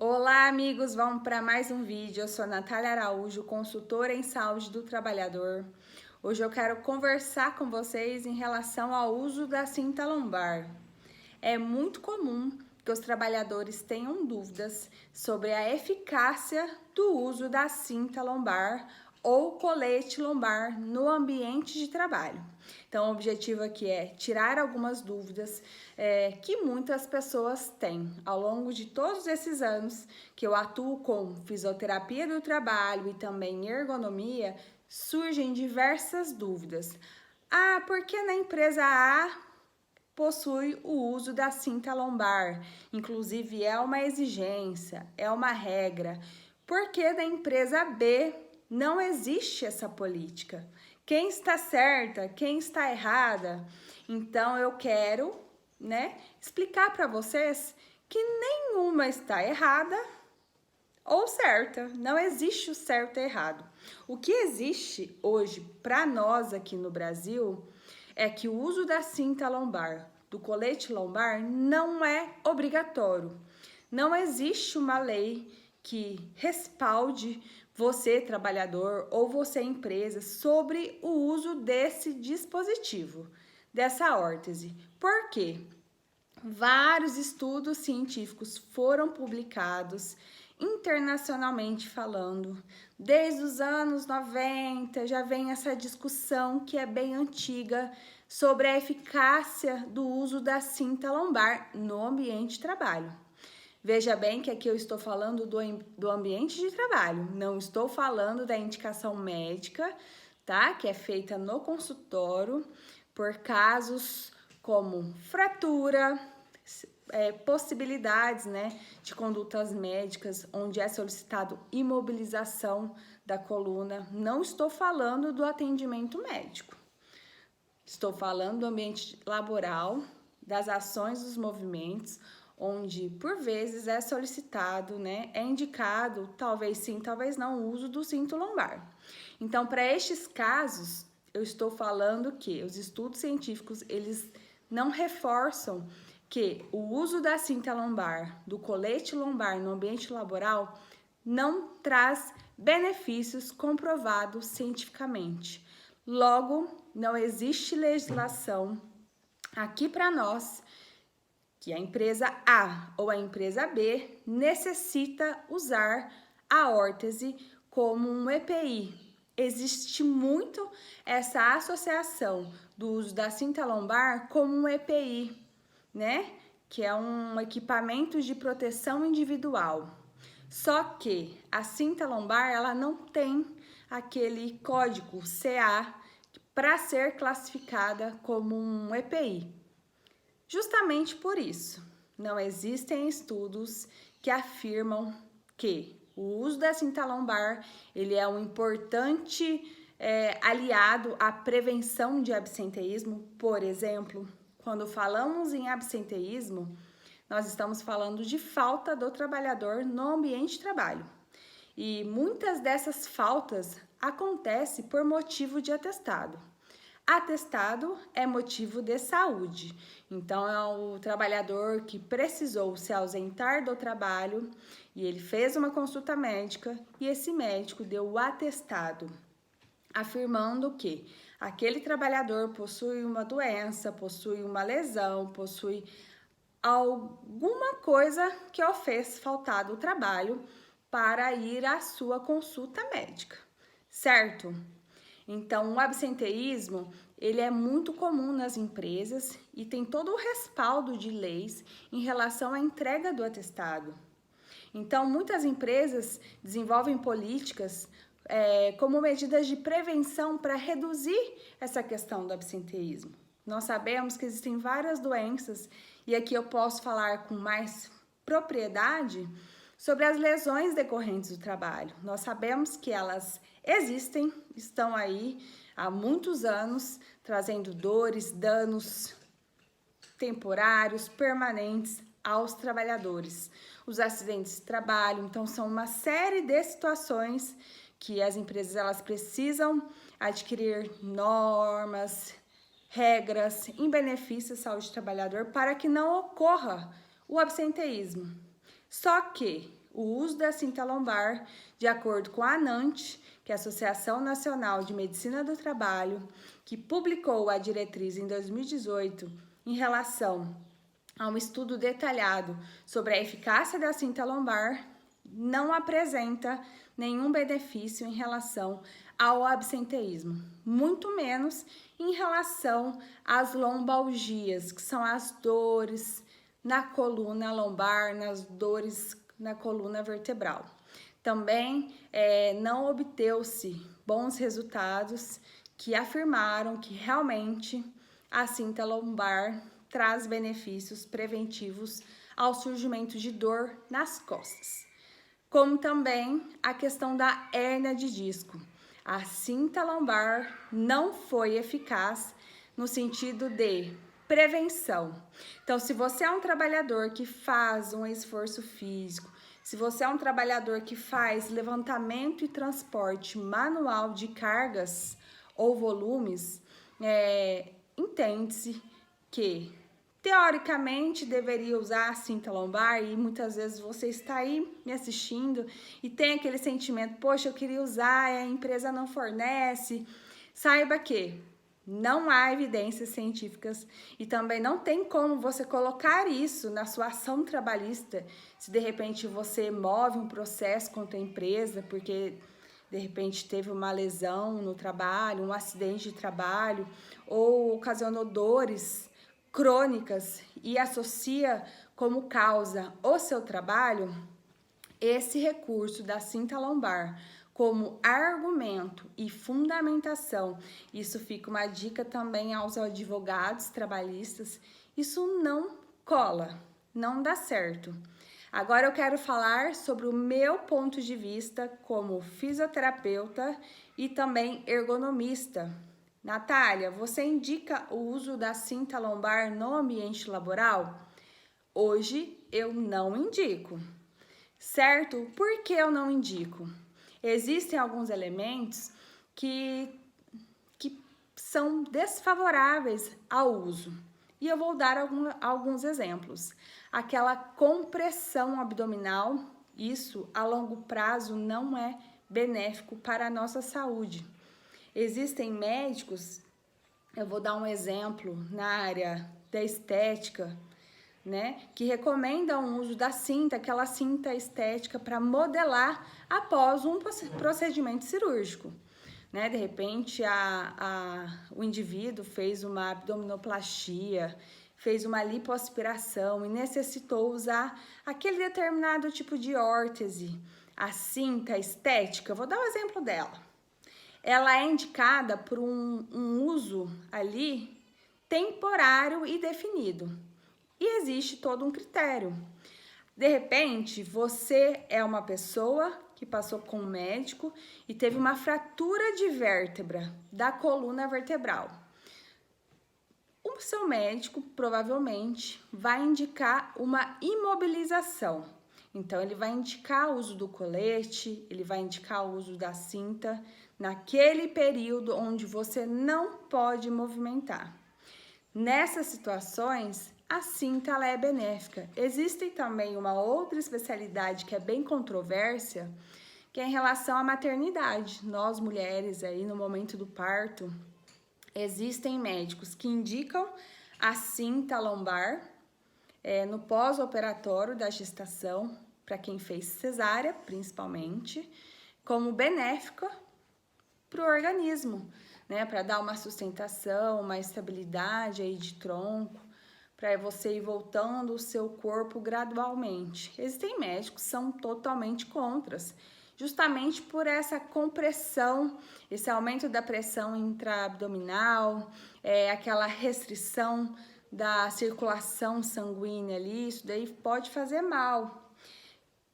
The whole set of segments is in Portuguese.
Olá, amigos! Vamos para mais um vídeo. Eu sou a Natália Araújo, consultora em saúde do trabalhador. Hoje eu quero conversar com vocês em relação ao uso da cinta lombar. É muito comum que os trabalhadores tenham dúvidas sobre a eficácia do uso da cinta lombar ou colete lombar no ambiente de trabalho. Então, o objetivo aqui é tirar algumas dúvidas que muitas pessoas têm. Ao longo de todos esses anos que eu atuo com fisioterapia do trabalho e também ergonomia, surgem diversas dúvidas. Ah, por que na empresa A possui o uso da cinta lombar? Inclusive, é uma exigência, é uma regra. Por que na empresa B não existe essa política? Quem está certa, quem está errada? Então, eu quero, explicar para vocês que nenhuma está errada ou certa. Não existe o certo e errado. O que existe hoje para nós aqui no Brasil é que o uso da cinta lombar, do colete lombar, não é obrigatório. Não existe uma lei que respalde você, trabalhador, ou você, empresa, sobre o uso desse dispositivo, dessa órtese. Por quê? Vários estudos científicos foram publicados internacionalmente falando. Desde os anos 90 já vem essa discussão que é bem antiga sobre a eficácia do uso da lombar no ambiente de trabalho. Veja bem que aqui eu estou falando do ambiente de trabalho, não estou falando da indicação médica, tá? Que é feita no consultório por casos como fratura, possibilidades, de condutas médicas, onde é solicitado imobilização da coluna. Não estou falando do atendimento médico. Estou falando do ambiente laboral, das ações, dos movimentos, onde por vezes é solicitado, é indicado, talvez sim, talvez não, o uso do cinto lombar. Então, para estes casos, eu estou falando que os estudos científicos, eles não reforçam que o uso da cinta lombar, do colete lombar no ambiente laboral, não traz benefícios comprovados cientificamente. Logo, não existe legislação aqui para nós que a empresa A ou a empresa B necessita usar a órtese como um EPI. Existe muito essa associação do uso da cinta lombar como um EPI, que é um equipamento de proteção individual. Só que a cinta lombar, ela não tem aquele código CA para ser classificada como um EPI. Justamente por isso, não existem estudos que afirmam que o uso da cinta lombar ele é um importante aliado à prevenção de absenteísmo. Por exemplo, quando falamos em absenteísmo, nós estamos falando de falta do trabalhador no ambiente de trabalho. E muitas dessas faltas acontecem por motivo de atestado. Atestado é motivo de saúde, então é o trabalhador que precisou se ausentar do trabalho e ele fez uma consulta médica e esse médico deu o atestado, afirmando que aquele trabalhador possui uma doença, possui uma lesão, possui alguma coisa que o fez faltar do trabalho para ir à sua consulta médica, certo? Então, o absenteísmo, ele é muito comum nas empresas e tem todo o respaldo de leis em relação à entrega do atestado. Então, muitas empresas desenvolvem políticas como medidas de prevenção para reduzir essa questão do absenteísmo. Nós sabemos que existem várias doenças e aqui eu posso falar com mais propriedade sobre as lesões decorrentes do trabalho. Nós sabemos que elas existem, estão aí há muitos anos, trazendo dores, danos temporários, permanentes aos trabalhadores. Os acidentes de trabalho, então, são uma série de situações que as empresas elas precisam adquirir normas, regras em benefício da saúde do trabalhador para que não ocorra o absenteísmo. Só que o uso da cinta lombar, de acordo com a ANANT, que é a Associação Nacional de Medicina do Trabalho, que publicou a diretriz em 2018 em relação a um estudo detalhado sobre a eficácia da cinta lombar, não apresenta nenhum benefício em relação ao absenteísmo, muito menos em relação às lombalgias, que são as dores na coluna lombar, nas dores na coluna vertebral. Também não obteu-se bons resultados que afirmaram que realmente a cinta lombar traz benefícios preventivos ao surgimento de dor nas costas. Como também a questão da hérnia de disco. A cinta lombar não foi eficaz no sentido de prevenção. Então, se você é um trabalhador que faz um esforço físico, se você é um trabalhador que faz levantamento e transporte manual de cargas ou volumes, entende-se que teoricamente deveria usar a cinta lombar, e muitas vezes você está aí me assistindo e tem aquele sentimento, poxa, eu queria usar, a empresa não fornece. Saiba que não há evidências científicas e também não tem como você colocar isso na sua ação trabalhista, se de repente você move um processo contra a empresa porque de repente teve uma lesão no trabalho, um acidente de trabalho ou ocasionou dores crônicas e associa como causa o seu trabalho, esse recurso da cinta lombar como argumento e fundamentação, isso fica uma dica também aos advogados trabalhistas, isso não cola, não dá certo. Agora eu quero falar sobre o meu ponto de vista como fisioterapeuta e também ergonomista. Natália, você indica o uso da cinta lombar no ambiente laboral? Hoje eu não indico, certo? Por que eu não indico? Existem alguns elementos que são desfavoráveis ao uso. E eu vou dar alguns exemplos. Aquela compressão abdominal, isso a longo prazo não é benéfico para a nossa saúde. Existem médicos, eu vou dar um exemplo na área da estética, né, que recomendam o uso da cinta, aquela cinta estética para modelar após um procedimento cirúrgico. Né? De repente, o indivíduo fez uma abdominoplastia, fez uma lipoaspiração e necessitou usar aquele determinado tipo de órtese, a cinta estética. Eu vou dar um exemplo dela. Ela é indicada por um uso ali temporário e definido. E existe todo um critério. De repente, você é uma pessoa que passou com um médico e teve uma fratura de vértebra da coluna vertebral. O seu médico provavelmente vai indicar uma imobilização. Então, ele vai indicar o uso do colete, ele vai indicar o uso da cinta naquele período onde você não pode movimentar. Nessas situações, a cinta ela é benéfica. Existe também uma outra especialidade que é bem controversa, que é em relação à maternidade. Nós mulheres aí no momento do parto, existem médicos que indicam a cinta lombar no pós-operatório da gestação, para quem fez cesárea, principalmente, como benéfica para o organismo, né? Para dar uma sustentação, uma estabilidade aí de tronco, para você ir voltando o seu corpo gradualmente. Existem médicos que são totalmente contras, justamente por essa compressão, esse aumento da pressão intraabdominal, aquela restrição da circulação sanguínea ali, isso daí pode fazer mal.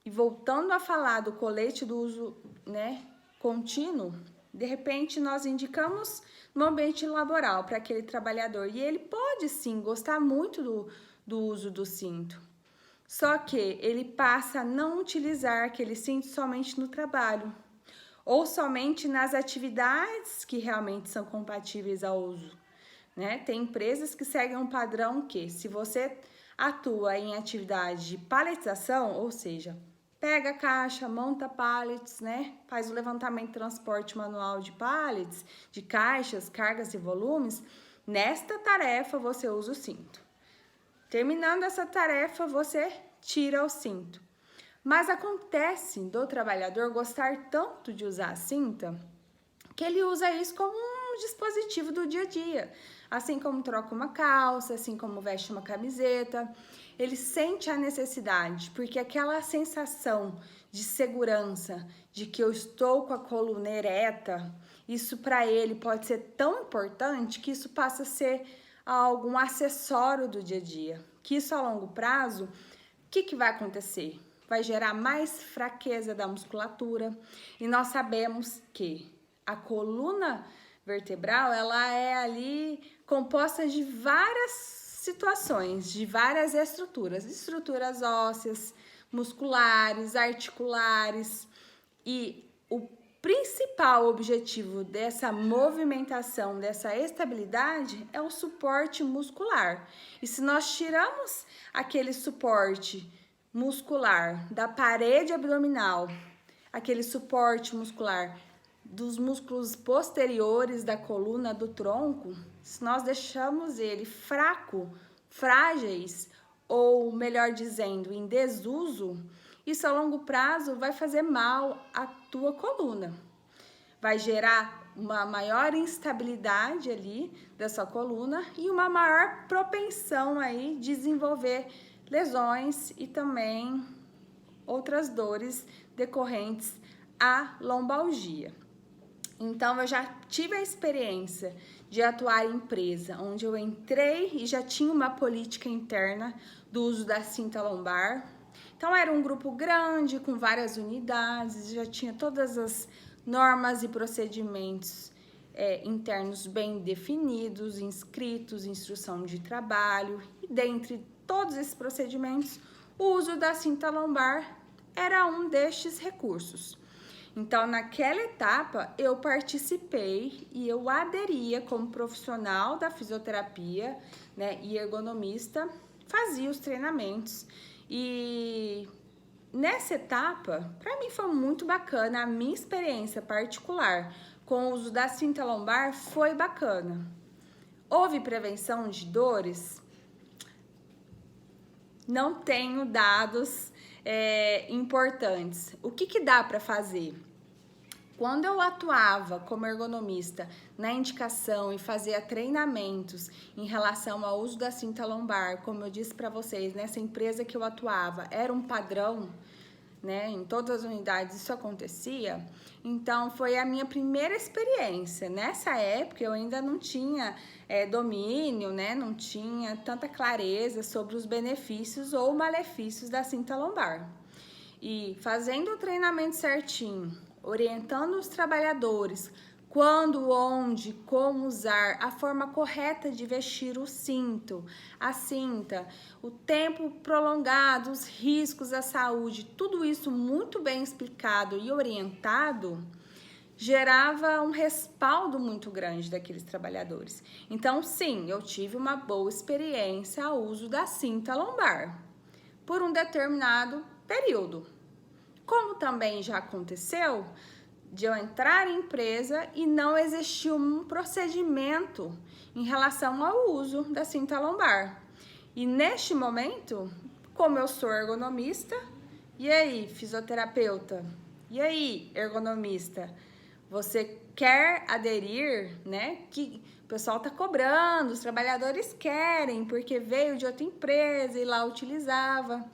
E voltando a falar do colete do uso, né, contínuo, de repente nós indicamos no ambiente laboral para aquele trabalhador e ele pode sim gostar muito do uso do cinto. Só que ele passa a não utilizar aquele cinto somente no trabalho ou somente nas atividades que realmente são compatíveis ao uso, né? Tem empresas que seguem um padrão que, se você atua em atividade de paletização, ou seja, pega a caixa, monta pallets, né? Faz o levantamento e transporte manual de pallets, de caixas, cargas e volumes. Nesta tarefa, você usa o cinto. Terminando essa tarefa, você tira o cinto. Mas acontece do trabalhador gostar tanto de usar a cinta que ele usa isso como um dispositivo do dia a dia. Assim como troca uma calça, assim como veste uma camiseta, ele sente a necessidade, porque aquela sensação de segurança, de que eu estou com a coluna ereta, isso para ele pode ser tão importante que isso passa a ser algum acessório do dia a dia. Que isso a longo prazo, o que vai acontecer? Vai gerar mais fraqueza da musculatura, e nós sabemos que a coluna vertebral, ela é ali composta de várias situações, de várias estruturas ósseas, musculares, articulares, e o principal objetivo dessa movimentação, dessa estabilidade, é o suporte muscular. E se nós tiramos aquele suporte muscular da parede abdominal, aquele suporte muscular dos músculos posteriores da coluna, do tronco, se nós deixamos ele fraco, frágeis, ou melhor dizendo, em desuso, isso a longo prazo vai fazer mal à tua coluna. Vai gerar uma maior instabilidade ali da sua coluna e uma maior propensão aí de desenvolver lesões e também outras dores decorrentes à lombalgia. Então, eu já tive a experiência de atuar em empresa, onde eu entrei e já tinha uma política interna do uso da cinta lombar. Então, era um grupo grande, com várias unidades, já tinha todas as normas e procedimentos internos bem definidos, inscritos, instrução de trabalho, e dentre todos esses procedimentos, o uso da cinta lombar era um destes recursos. Então, naquela etapa, eu participei e eu aderia como profissional da fisioterapia, né, e ergonomista, fazia os treinamentos. E nessa etapa, para mim foi muito bacana, a minha experiência particular com o uso da cinta lombar foi bacana. Houve prevenção de dores? Não tenho dados importantes. O que dá para fazer? Quando eu atuava como ergonomista na indicação e fazia treinamentos em relação ao uso da cinta lombar, como eu disse para vocês, nessa empresa que eu atuava, era um padrão, né? Em todas as unidades isso acontecia. Então, foi a minha primeira experiência. Nessa época, eu ainda não tinha domínio, né? Não tinha tanta clareza sobre os benefícios ou malefícios da cinta lombar. E fazendo o treinamento certinho, orientando os trabalhadores quando, onde, como usar, a forma correta de vestir o cinto, a cinta, o tempo prolongado, os riscos à saúde, tudo isso muito bem explicado e orientado, gerava um respaldo muito grande daqueles trabalhadores. Então, sim, eu tive uma boa experiência ao uso da cinta lombar por um determinado período. Como também já aconteceu de eu entrar em empresa e não existir um procedimento em relação ao uso da cinta lombar. E neste momento, como eu sou ergonomista, e aí, fisioterapeuta? E aí, ergonomista? Você quer aderir, né? Que o pessoal tá cobrando, os trabalhadores querem, porque veio de outra empresa e lá utilizava.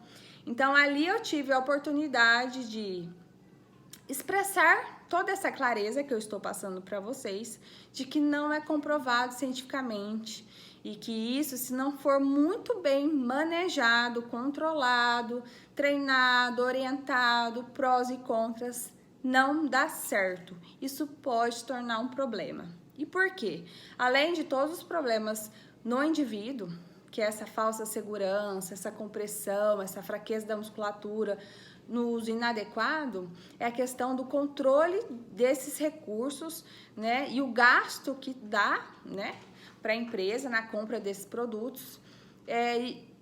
Então, ali eu tive a oportunidade de expressar toda essa clareza que eu estou passando para vocês, de que não é comprovado cientificamente e que isso, se não for muito bem manejado, controlado, treinado, orientado, prós e contras, não dá certo. Isso pode tornar um problema. E por quê? Além de todos os problemas no indivíduo, que é essa falsa segurança, essa compressão, essa fraqueza da musculatura no uso inadequado, é a questão do controle desses recursos, né, e o gasto que dá, né, para a empresa na compra desses produtos,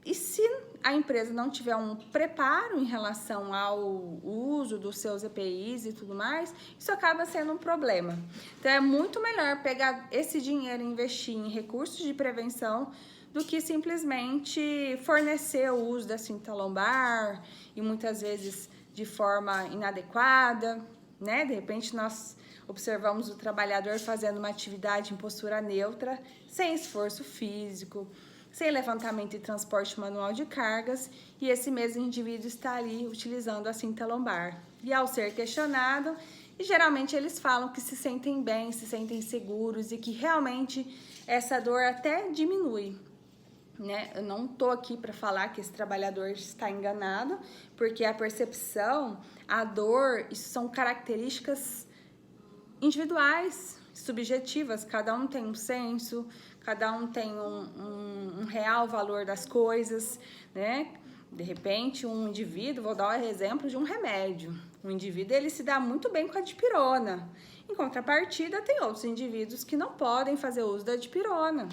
E se a empresa não tiver um preparo em relação ao uso dos seus EPIs e tudo mais, isso acaba sendo um problema. Então é muito melhor pegar esse dinheiro e investir em recursos de prevenção do que simplesmente fornecer o uso da cinta lombar e muitas vezes de forma inadequada, né? De repente nós observamos o trabalhador fazendo uma atividade em postura neutra, sem esforço físico, sem levantamento e transporte manual de cargas, e esse mesmo indivíduo está ali utilizando a cinta lombar. E ao ser questionado, e geralmente eles falam que se sentem bem, se sentem seguros e que realmente essa dor até diminui. Né? Eu não estou aqui para falar que esse trabalhador está enganado, porque a percepção, a dor, isso são características individuais, subjetivas, cada um tem um senso, cada um tem um real valor das coisas, né? De repente, um indivíduo, vou dar o exemplo de um remédio, um indivíduo ele se dá muito bem com a dipirona, em contrapartida tem outros indivíduos que não podem fazer uso da dipirona,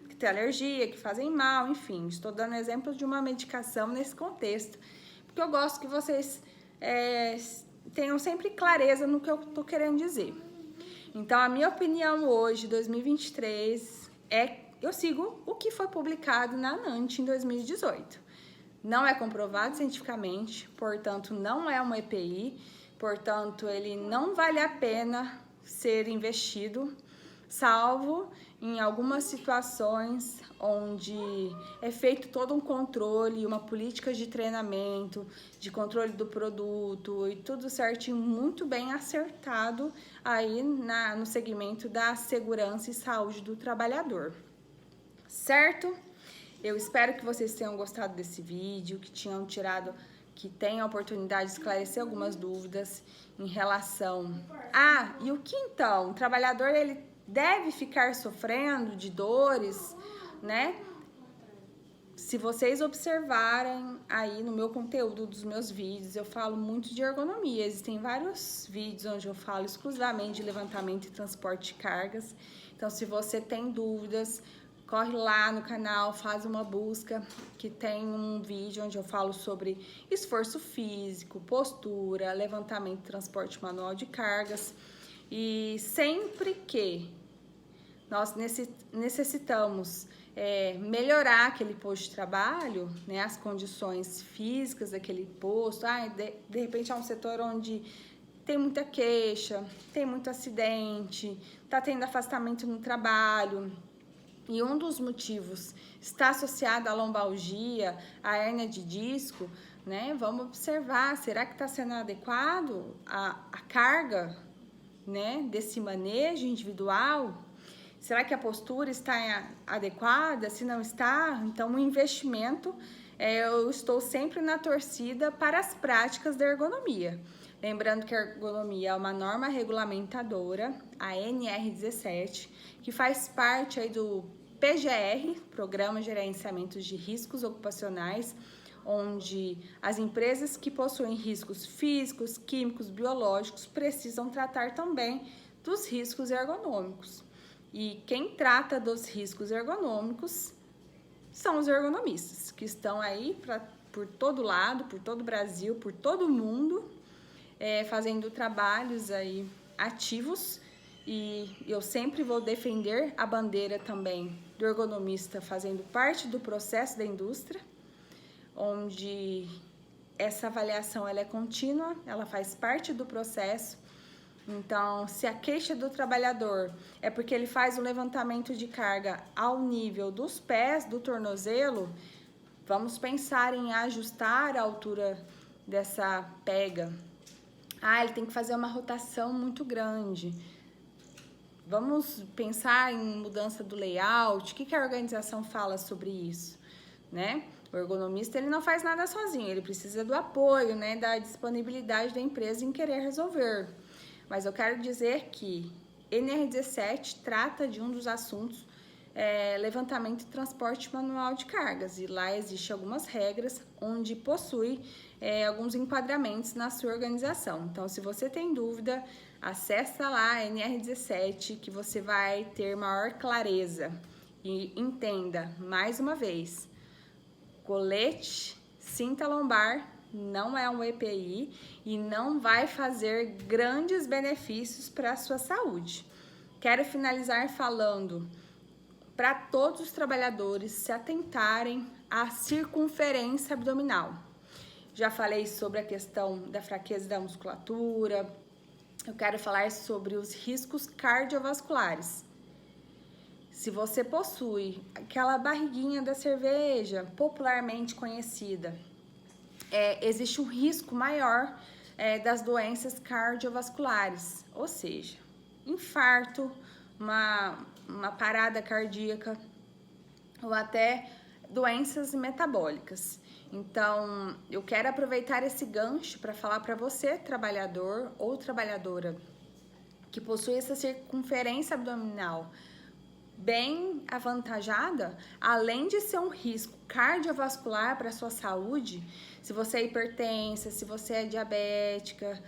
que tem alergia, que fazem mal, enfim, estou dando exemplo de uma medicação nesse contexto, porque eu gosto que vocês tenham sempre clareza no que eu estou querendo dizer. Então, a minha opinião hoje, 2023, eu sigo o que foi publicado na ANANT em 2018. Não é comprovado cientificamente, portanto, não é uma EPI, portanto, ele não vale a pena ser investido, salvo em algumas situações onde é feito todo um controle, uma política de treinamento, de controle do produto e tudo certinho, muito bem acertado aí no segmento da segurança e saúde do trabalhador, certo? Eu espero que vocês tenham gostado desse vídeo, que tenham a oportunidade de esclarecer algumas dúvidas em relação... e o que então? O trabalhador, ele deve ficar sofrendo de dores, né? Se vocês observarem aí no meu conteúdo dos meus vídeos, eu falo muito de ergonomia. Existem vários vídeos onde eu falo exclusivamente de levantamento e transporte de cargas. Então, se você tem dúvidas, corre lá no canal, faz uma busca, que tem um vídeo onde eu falo sobre esforço físico, postura, levantamento e transporte manual de cargas. E sempre que nós necessitamos melhorar aquele posto de trabalho, né, as condições físicas daquele posto, de repente é um setor onde tem muita queixa, tem muito acidente, está tendo afastamento no trabalho, e um dos motivos está associado à lombalgia, à hérnia de disco, né? Vamos observar, será que está sendo adequado a carga, né, desse manejo individual? Será que a postura está adequada? Se não está, então o investimento, eu estou sempre na torcida para as práticas da ergonomia. Lembrando que a ergonomia é uma norma regulamentadora, a NR17, que faz parte aí do PGR, Programa de Gerenciamento de Riscos Ocupacionais, onde as empresas que possuem riscos físicos, químicos, biológicos precisam tratar também dos riscos ergonômicos. E quem trata dos riscos ergonômicos são os ergonomistas, que estão aí por todo lado, por todo o Brasil, por todo o mundo, fazendo trabalhos aí ativos. E eu sempre vou defender a bandeira também do ergonomista fazendo parte do processo da indústria, onde essa avaliação ela é contínua, ela faz parte do processo. Então, se a queixa do trabalhador é porque ele faz o levantamento de carga ao nível dos pés, do tornozelo, vamos pensar em ajustar a altura dessa pega. Ele tem que fazer uma rotação muito grande. Vamos pensar em mudança do layout. O que a organização fala sobre isso, né? O ergonomista, ele não faz nada sozinho, ele precisa do apoio, né, da disponibilidade da empresa em querer resolver. Mas eu quero dizer que NR17 trata de um dos assuntos, levantamento e transporte manual de cargas. E lá existem algumas regras onde possui alguns enquadramentos na sua organização. Então, se você tem dúvida, acessa lá a NR17 que você vai ter maior clareza. E entenda, mais uma vez, colete cinta lombar não é um EPI e não vai fazer grandes benefícios para a sua saúde. Quero finalizar falando para todos os trabalhadores se atentarem à circunferência abdominal. Já falei sobre a questão da fraqueza da musculatura. Eu quero falar sobre os riscos cardiovasculares. Se você possui aquela barriguinha da cerveja, popularmente conhecida, existe um risco maior das doenças cardiovasculares, ou seja, infarto, uma parada cardíaca ou até doenças metabólicas. Então, eu quero aproveitar esse gancho para falar para você, trabalhador ou trabalhadora, que possui essa circunferência abdominal bem avantajada, além de ser um risco cardiovascular para a sua saúde, se você é hipertensa, se você é diabética,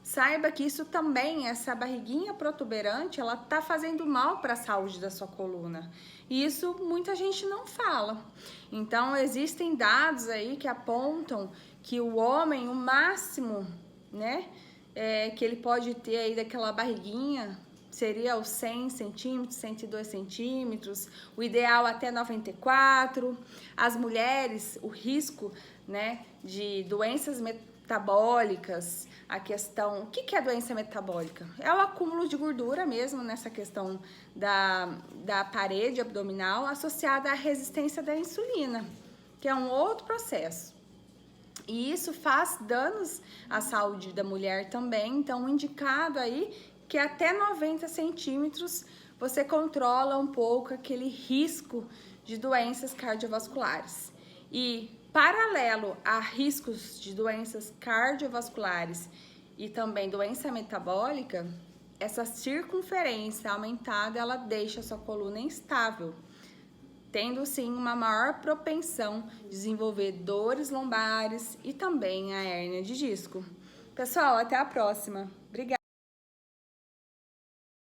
saiba que isso também, essa barriguinha protuberante, ela tá fazendo mal para a saúde da sua coluna. E isso muita gente não fala. Então, existem dados aí que apontam que o homem, o máximo, né, que ele pode ter aí daquela barriguinha, seria os 100 centímetros, 102 centímetros, o ideal até 94. As mulheres, o risco, né, de doenças metabólicas, a questão... O que é doença metabólica? É o acúmulo de gordura mesmo, nessa questão da parede abdominal, associada à resistência da insulina, que é um outro processo. E isso faz danos à saúde da mulher também, então indicado aí que até 90 centímetros você controla um pouco aquele risco de doenças cardiovasculares. E paralelo a riscos de doenças cardiovasculares e também doença metabólica, essa circunferência aumentada, ela deixa a sua coluna instável, tendo sim uma maior propensão a desenvolver dores lombares e também a hérnia de disco. Pessoal, até a próxima. Obrigada!